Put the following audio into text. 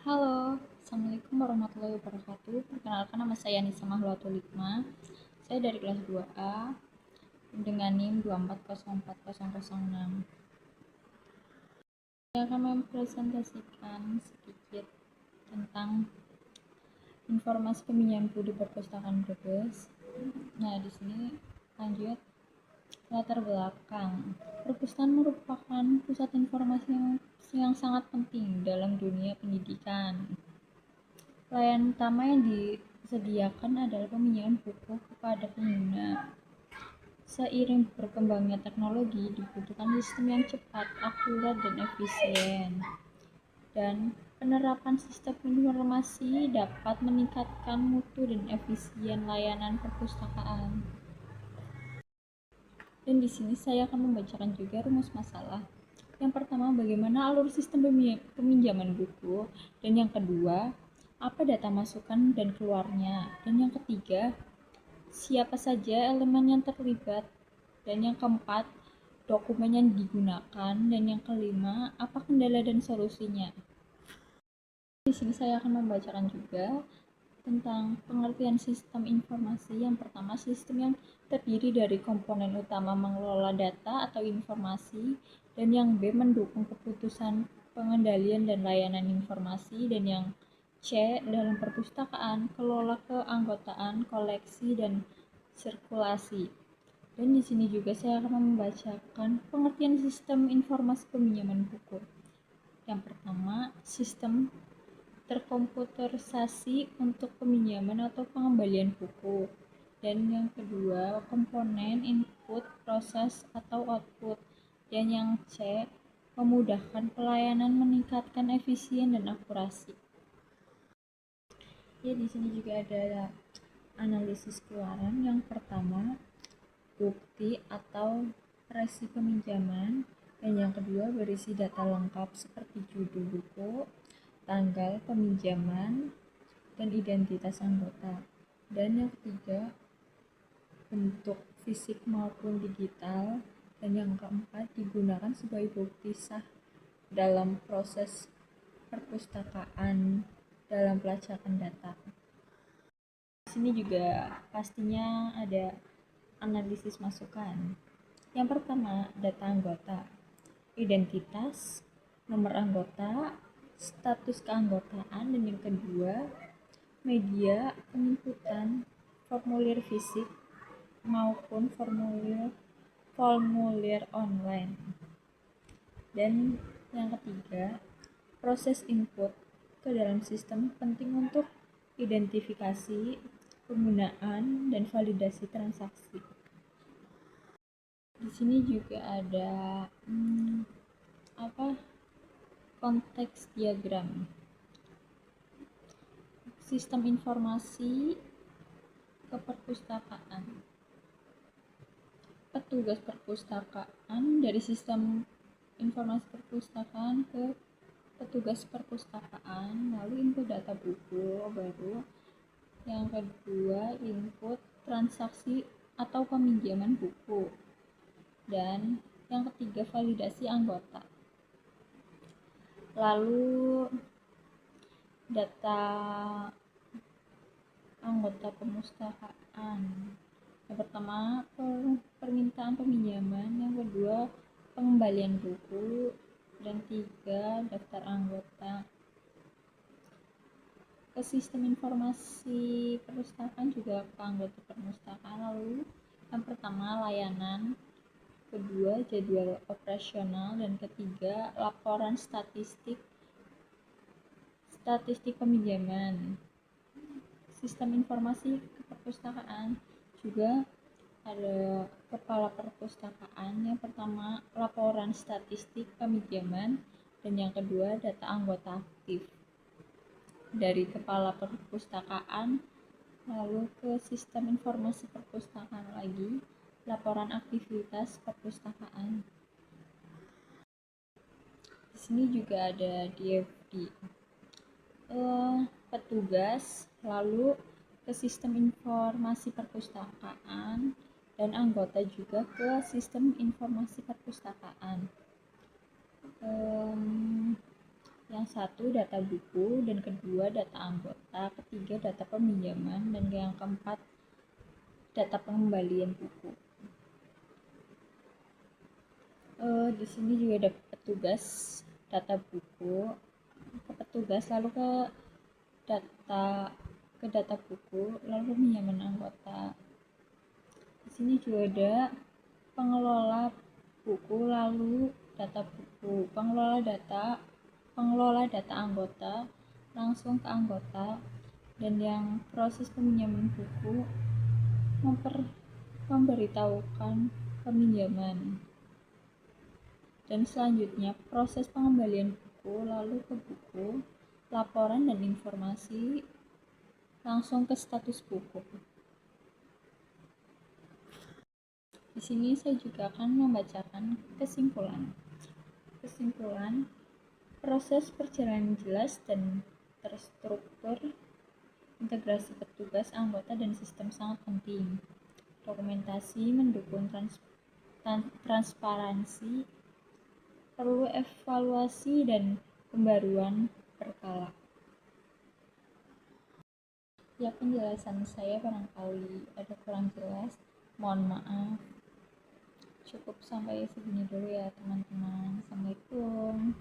Halo, Assalamualaikum warahmatullahi wabarakatuh. Perkenalkan, nama saya Nisa Mahlawatul Hikmah. Saya dari kelas 2A dengan NIM 2404006. Saya akan mempresentasikan sedikit tentang informasi peminjam buku di perpustakaan Brebes. Nah, di sini lanjut latar belakang. Perpustakaan merupakan pusat informasi yang sangat penting dalam dunia pendidikan. Layanan utama yang disediakan adalah peminjaman buku kepada pengguna. Seiring berkembangnya teknologi, dibutuhkan sistem yang cepat, akurat, dan efisien. Dan penerapan sistem informasi dapat meningkatkan mutu dan efisien layanan perpustakaan. Dan di sini saya akan membacakan juga rumus masalah. Yang pertama, bagaimana alur sistem peminjaman buku, dan yang kedua, apa data masukan dan keluarnya, dan yang ketiga, siapa saja elemen yang terlibat, dan yang keempat, dokumen yang digunakan, dan yang kelima, apa kendala dan solusinya. Di sini saya akan membacakan juga tentang pengertian sistem informasi. Yang pertama, sistem yang terdiri dari komponen utama mengelola data atau informasi, dan yang B, mendukung keputusan pengendalian dan layanan informasi, dan yang C, dalam perpustakaan, kelola keanggotaan, koleksi, dan sirkulasi. Dan di sini juga saya akan membacakan pengertian sistem informasi peminjaman buku. Yang pertama, sistem terkomputerisasi untuk peminjaman atau pengembalian buku. Dan yang kedua, komponen input, proses, atau output. Dan yang C, memudahkan pelayanan, meningkatkan efisien dan akurasi. Ya, di sini juga ada analisis keluaran. Yang pertama, bukti atau resi peminjaman, dan yang kedua, berisi data lengkap seperti judul buku, tanggal peminjaman, dan identitas anggota. Dan yang ketiga, bentuk fisik maupun digital. Dan yang keempat, digunakan sebagai bukti sah dalam proses perpustakaan dalam pelacakan data. Di sini juga pastinya ada analisis masukan. Yang pertama, data anggota, identitas, nomor anggota, status keanggotaan, dan yang kedua, media penginputan, formulir fisik maupun formulir online. Dan yang ketiga, proses input ke dalam sistem penting untuk identifikasi, penggunaan, dan validasi transaksi. Di sini juga ada konteks diagram. Sistem informasi ke perpustakaan. Petugas perpustakaan dari sistem informasi perpustakaan ke petugas perpustakaan, lalu input data buku baru. Yang kedua, input transaksi atau peminjaman buku. Dan yang ketiga, validasi anggota. Lalu data anggota perpustakaan. Yang pertama, permintaan peminjaman, yang kedua, pengembalian buku, dan tiga, daftar anggota. Ke sistem informasi perpustakaan juga ke anggota perpustakaan. Lalu yang pertama, layanan, kedua, jadwal operasional, dan ketiga, laporan statistik peminjaman. Sistem informasi perpustakaan juga ada kepala perpustakaan. Yang pertama, laporan statistik peminjaman, dan yang kedua, data anggota aktif. Dari kepala perpustakaan lalu ke sistem informasi perpustakaan lagi, laporan aktivitas perpustakaan. Di sini juga ada DFD, petugas, lalu ke sistem informasi perpustakaan, dan anggota juga ke sistem informasi perpustakaan. Yang satu data buku, dan kedua data anggota, ketiga data peminjaman, dan yang keempat data pengembalian buku. Di sini juga ada petugas data buku, ke petugas, lalu ke data buku, lalu peminjaman anggota. Di sini juga ada pengelola buku, lalu data buku, pengelola data anggota langsung ke anggota, dan yang proses peminjaman buku memberitahukan peminjaman. Dan selanjutnya proses pengembalian buku, lalu ke buku, laporan dan informasi langsung ke status buku. Di sini saya juga akan membacakan kesimpulan. Proses perjalanan jelas dan terstruktur, integrasi petugas, anggota, dan sistem sangat penting. Dokumentasi mendukung transparansi, perlu evaluasi dan pembaruan berkala. Ya, penjelasan saya barangkali ada kurang jelas, mohon maaf. Cukup sampai segini dulu ya teman-teman. Assalamualaikum.